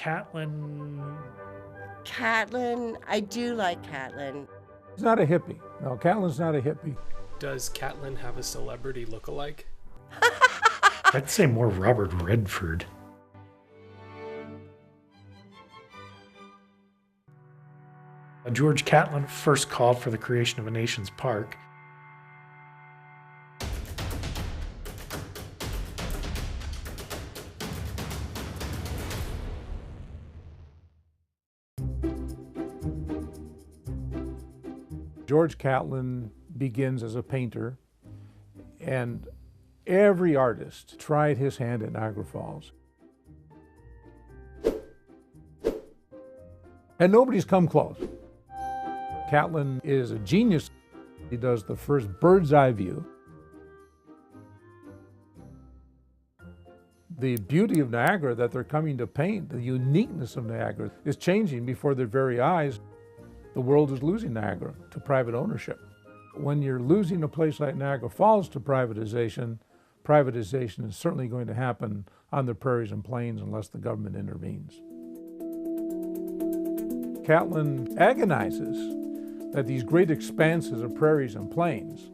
Catlin. Catlin, I do like Catlin. He's not a hippie. No, Catlin's not a hippie. Does Catlin have a celebrity look-alike? I'd say more Robert Redford. George Catlin first called for the creation of a nation's park. George Catlin begins as a painter, and every artist tried his hand at Niagara Falls. And nobody's come close. Catlin is a genius. He does the first bird's eye view. The beauty of Niagara that they're coming to paint, the uniqueness of Niagara, is changing before their very eyes. The world is losing Niagara to private ownership. When you're losing a place like Niagara Falls to privatization, privatization is certainly going to happen on the prairies and plains unless the government intervenes. Catlin agonizes that these great expanses of prairies and plains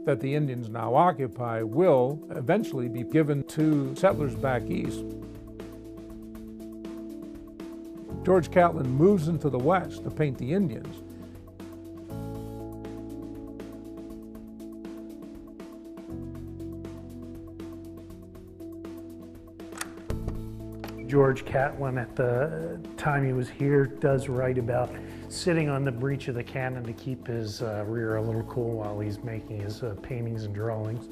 that the Indians now occupy will eventually be given to settlers back east. George Catlin moves into the West to paint the Indians. George Catlin, at the time he was here, does write about sitting on the breach of the cannon to keep his rear a little cool while he's making his paintings and drawings.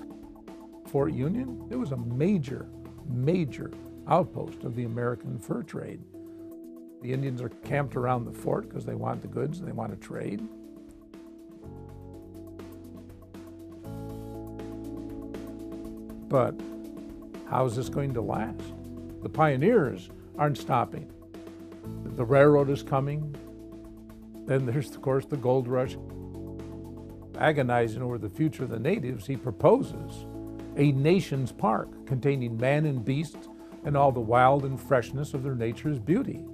Fort Union, it was a major outpost of the American fur trade. The Indians are camped around the fort because they want the goods and they want to trade. But how is this going to last? The pioneers aren't stopping. The railroad is coming. Then there's, of course, the gold rush. Agonizing over the future of the natives, he proposes a nation's park containing man and beast and all the wild and freshness of their nature's beauty.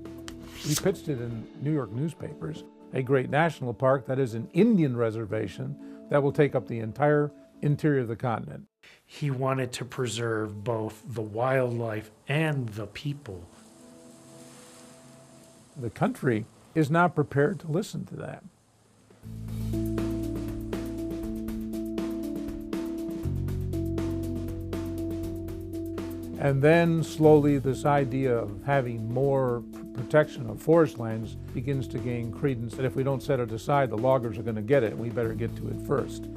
He pitched it in New York newspapers, a great national park that is an Indian reservation that will take up the entire interior of the continent. He wanted to preserve both the wildlife and the people. The country is not prepared to listen to that. And then slowly this idea of having more protection of forest lands begins to gain credence, that if we don't set it aside, the loggers are going to get it, and we better get to it first.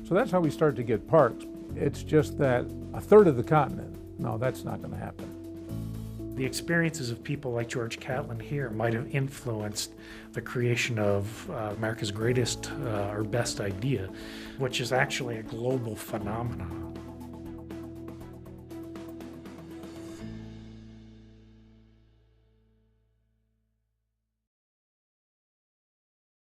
So that's how we start to get parks. It's just that a third of the continent, no, that's not going to happen. The experiences of people like George Catlin here might have influenced the creation of America's greatest or best idea, which is actually a global phenomenon.